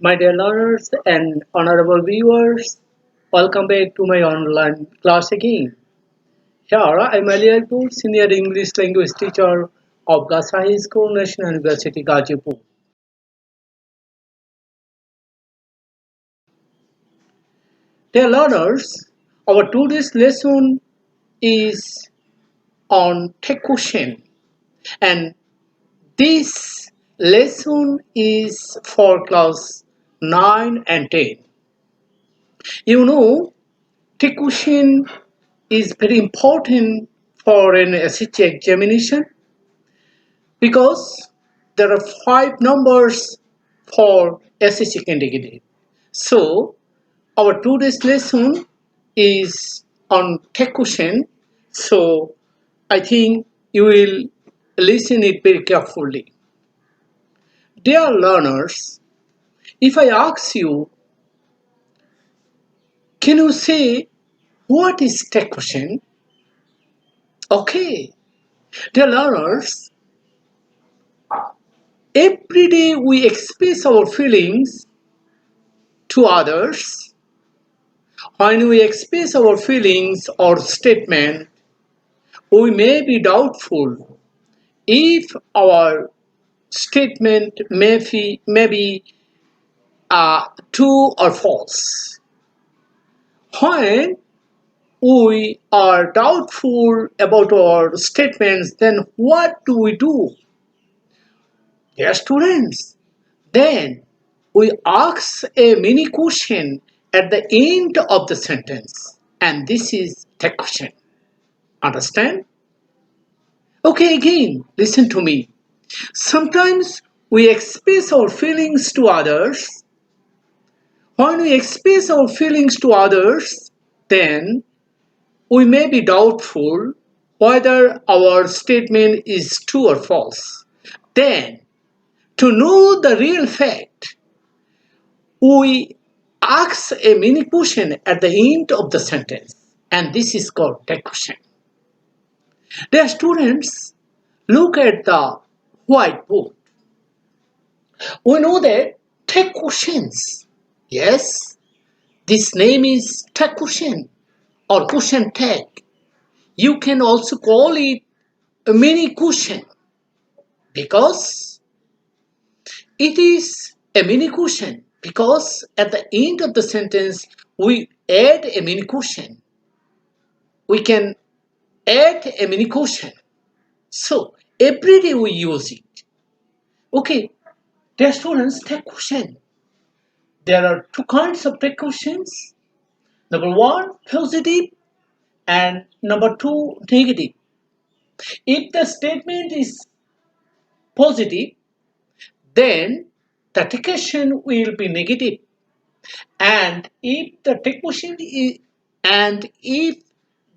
My dear learners and honorable viewers, welcome back to my online class again. Here I am Ali Akbar, Senior English Language Teacher of Gasa High School, National University, Gazipur. Dear learners, our today's lesson is on tech question, and this lesson is for class 9 and 10. You know, tech question is very important for an SHA examination because there are five numbers for SHA candidate. So our today's lesson is on tech question. So I think you will listen it very carefully. Dear learners, if I ask you, can you say what is tech question? Okay, dear learners, every day we express our feelings to others. When we express our feelings or statement, we may be doubtful if our statement may be true or false. When we are doubtful about our statements, then what do we do? Dear students, then we ask a mini question at the end of the sentence, and this is the question. Understand? Okay, again, listen to me. Sometimes we express our feelings to others. When we express our feelings to others, then we may be doubtful whether our statement is true or false. Then, to know the real fact, we ask a mini question at the end of the sentence, and this is called tag question. Dear students, look at the whiteboard. We know that tag questions. Yes, this name is tag question or question tag. You can also call it a mini question because it is a mini question because at the end of the sentence we add a mini question. We can add a mini question. So every day we use it. Okay, dear students, take question. There are two kinds of take questions. Number one, positive, and number two, negative. If the statement is positive, then the take question will be negative. And if the take question is and if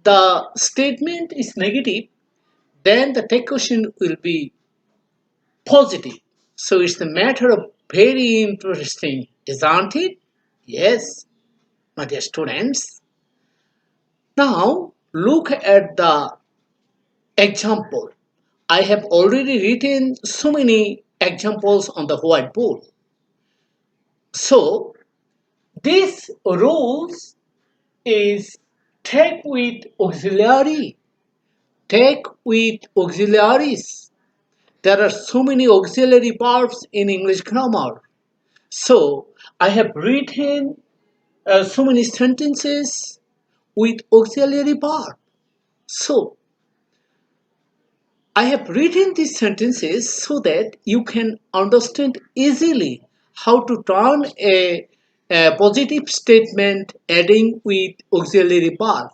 the statement is negative, then the take question will be positive. So it's a matter of very interesting, isn't it? Yes, my dear students. Now look at the example. I have already written so many examples on the whiteboard. So this rules is take with auxiliary. Take with auxiliaries. There are so many auxiliary verbs in English grammar. So I have written so many sentences with auxiliary verb. So I have written these sentences so that you can understand easily how to turn a positive statement adding with auxiliary verb.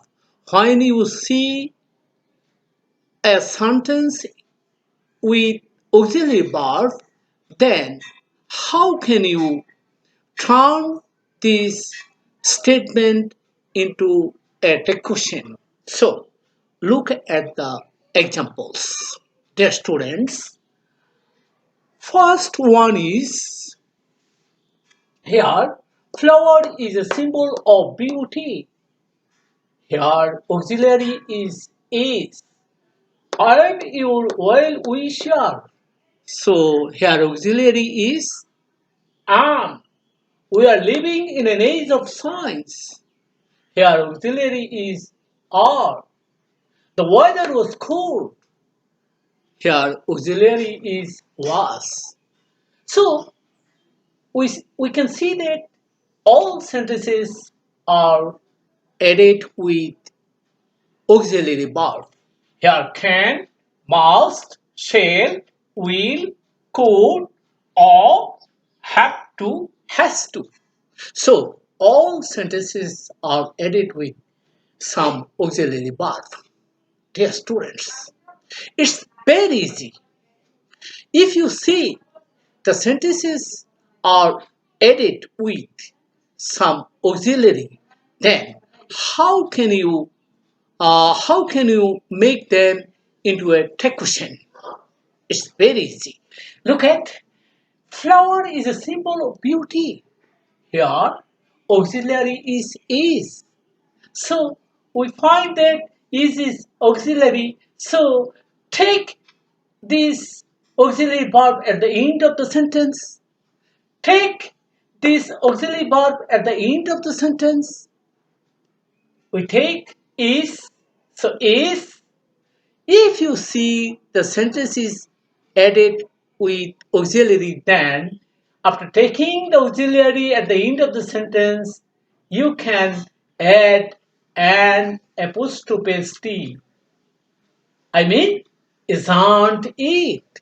When you see a sentence with auxiliary verb, then how can you turn this statement into a question? So, look at the examples. Dear students, first one is here flower is a symbol of beauty. Here auxiliary is. I am your well wisher. So here auxiliary is am. We are living in an age of science. Here auxiliary is are. The weather was cold. Here auxiliary is was. So we can see that all sentences are added with auxiliary verb. Here can, must, shall, will, could, or, have to, has to. So all sentences are added with some auxiliary verb. Dear students, it's very easy. If you see the sentences are added with some auxiliary, then how can you make them into a take question? It's very easy. Look at flower is a symbol of beauty. Here, auxiliary is. So we find that is auxiliary. So take this auxiliary verb at the end of the sentence. Take this auxiliary verb at the end of the sentence. We take is. So is. If you see the sentence is added with auxiliary, then after taking the auxiliary at the end of the sentence, you can add an apostrophe T. I mean, isn't it?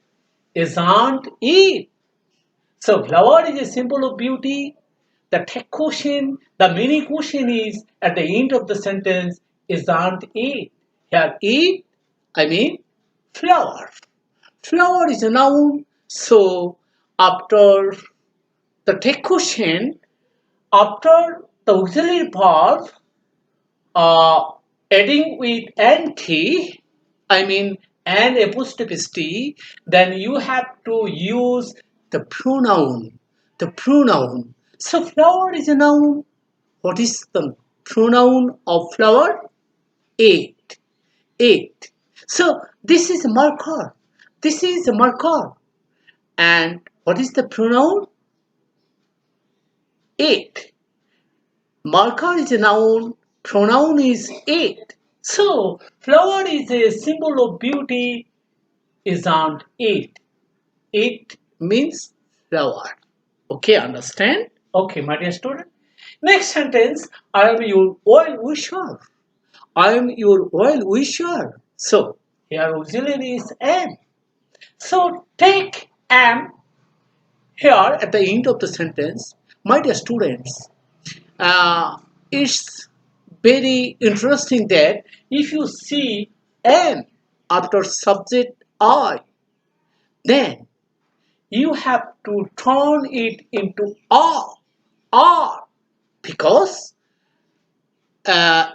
Isn't it? So flower is a symbol of beauty. The tech question, the mini question is at the end of the sentence, isn't it? Here it, I mean flower. Flower is a noun. So after the tech question, after the auxiliary verb, uh, adding with anti, I mean an apostrophe t, then you have to use the pronoun. The pronoun. So flower is a noun. What is the pronoun of flower? It. It. So this is a marker. This is a marker. And what is the pronoun? It. Marker is a noun, pronoun is it. So, flower is a symbol of beauty, isn't it? It means flower. Okay, understand? Okay, my dear student. Next sentence, I am your well wisher. I am your well wisher. So, here auxiliary is am. So, take am here at the end of the sentence. My dear students, uh, it's very interesting that if you see am after subject I, then you have to turn it into are, because uh,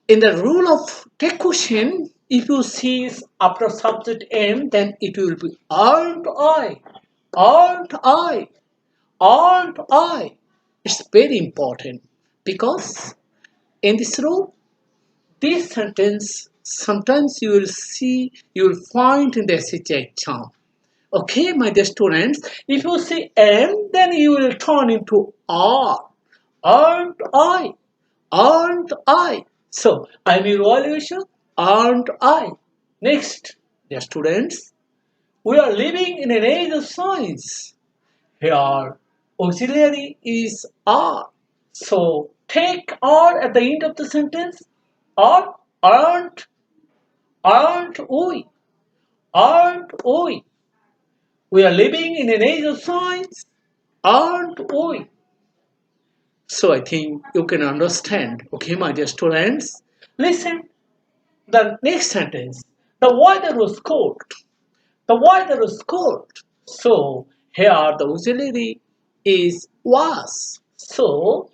in the rule of take question, if you see after subject am, then it will be aren't I, aren't I. It's very important because in this rule, this sentence sometimes you will find in the SHI exam. Okay, my dear students, if you see am, then you will turn into are. Aren't I? Aren't I? So, I'm your evaluation. Aren't I? Next, dear students, we are living in an age of science. Here, auxiliary is are. So, take are at the end of the sentence. Are, aren't we? Aren't we? We are living in an age of science, aren't we? So I think you can understand. Okay, my dear students. Listen, the next sentence. The weather was cold. The weather was cold. So here the auxiliary is was. So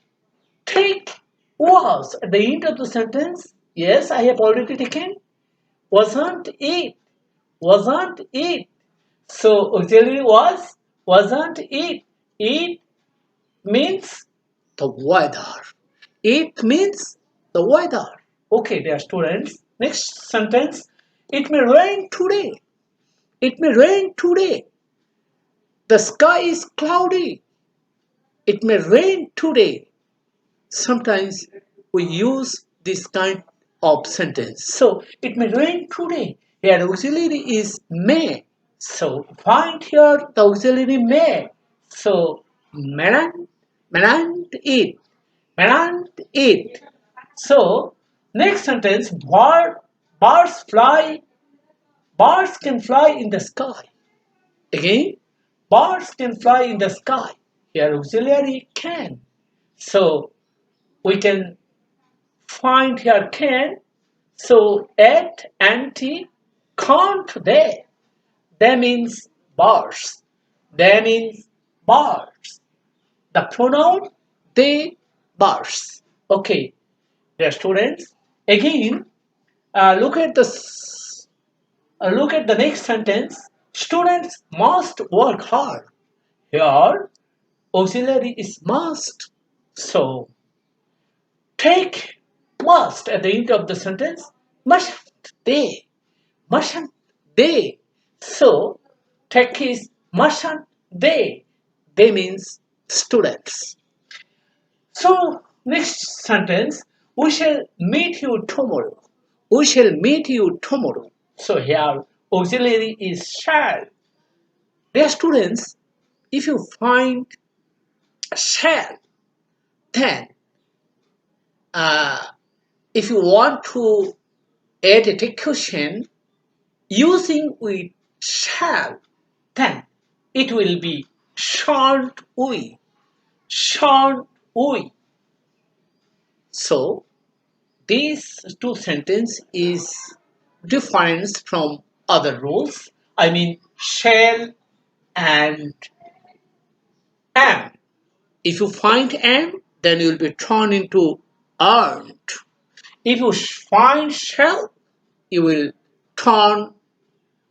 take was at the end of the sentence. Yes, I have already taken. Wasn't it? Wasn't it? So auxiliary was, wasn't it? It means the weather. It means the weather. Okay, dear students. Next sentence. It may rain today. It may rain today. The sky is cloudy. It may rain today. Sometimes we use this kind of sentence. So it may rain today. Here auxiliary is may. So find here the auxiliary may. So menant it. Menant it. So next sentence birds fly. Birds can fly in the sky. Again, birds can fly in the sky. Here auxiliary can. So we can find here can. So at, anti, can't they. They means birds. They means birds. The pronoun they, birds. Okay, dear students. Again, look at the next sentence. Students must work hard. Here, auxiliary is must. So take must at the end of the sentence. Mustn't they? Mustn't they? So take is mustn't they? They means students. So next sentence. We shall meet you tomorrow. We shall meet you tomorrow. So here auxiliary is shall. Dear students, if you find shall, then uh, if you want to add a question using with shall, then it will be shan't we, shan't we. So these two sentences is different from other rules. I mean shall and am. If you find am, then you will be turned into aren't. If you find shall, you will turn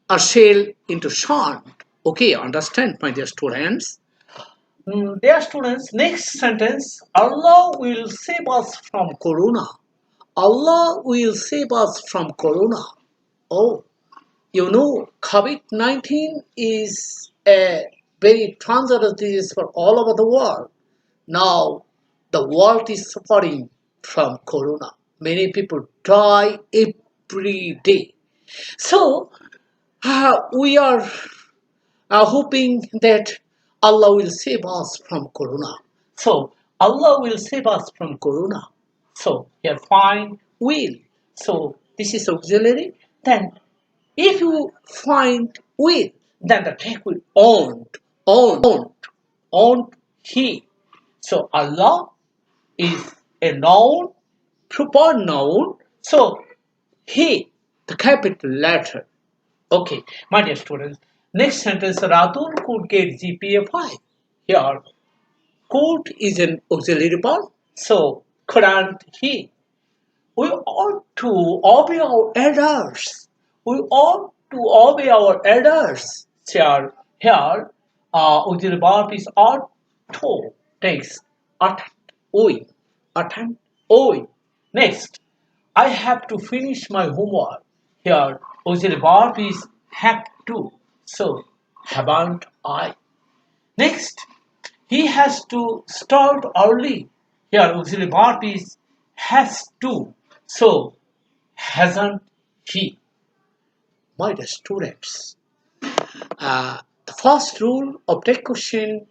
a shell into shan't. Okay, understand, my dear students? Dear students, next sentence. Allah will save us from Corona. Allah will save us from Corona. Oh, you know, COVID 19 is a very dangerous disease for all over the world. Now, the world is suffering from Corona. Many people die every day. So, we are hoping that Allah will save us from Corona. So, Allah will save us from Corona. So, here find will. So, this is auxiliary. Then, if you find will, then the take will owned he. So, Allah is a noun, proper noun. So, he, the capital letter. Okay, my dear students, next sentence Ratul could get GPA 5. Here, could is an auxiliary verb, so couldn't he? We ought to obey our elders. We ought to obey our elders. Here, auxiliary verb is ought to takes attend, oi, attend, oi. Next, I have to finish my homework. Here, auxiliary verb is have to. So, haven't I? Next, he has to start early. Here, auxiliary verb is has to. So, hasn't he? My dear students, the first rule of take question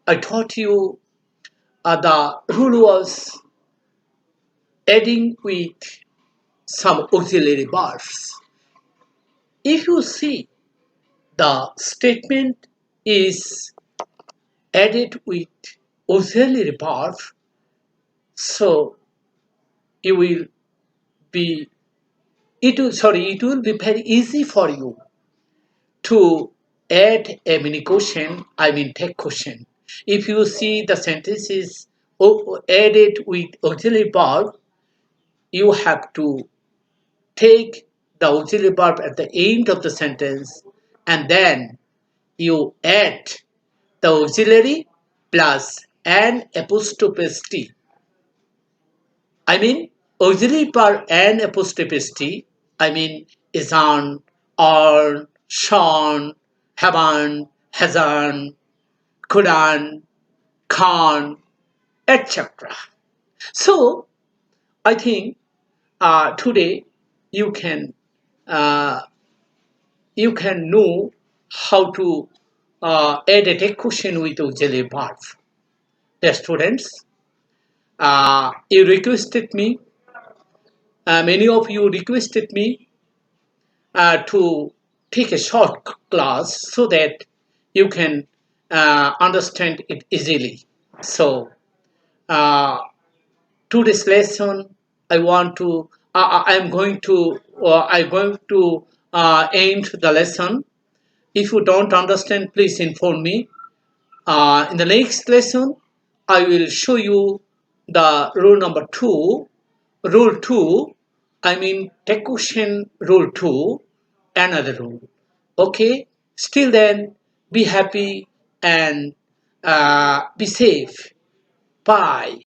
I taught you, the rule was adding with some auxiliary verbs. If you see the statement is added with auxiliary verb, so you will be it will be very easy for you to add a mini question, I mean take question. If you see the sentence is added with auxiliary verb, you have to take the auxiliary verb at the end of the sentence and then you add the auxiliary plus an apostrophe t. I mean auxiliary verb an apostrophe t. I mean isn't, aren't, shan't, haven't, hasn't, couldn't. can't, etc. So I think today you can uh, you can know how to edit a question with auxiliary verb. Dear students, you requested me, many of you requested me to take a short class so that you can understand it easily. So uh, today's lesson, I'm going to end the lesson. If you don't understand, please inform me. In the next lesson, I will show you the rule number two, rule two, I mean question rule two, another rule. Okay, still then, be happy and be safe. Bye.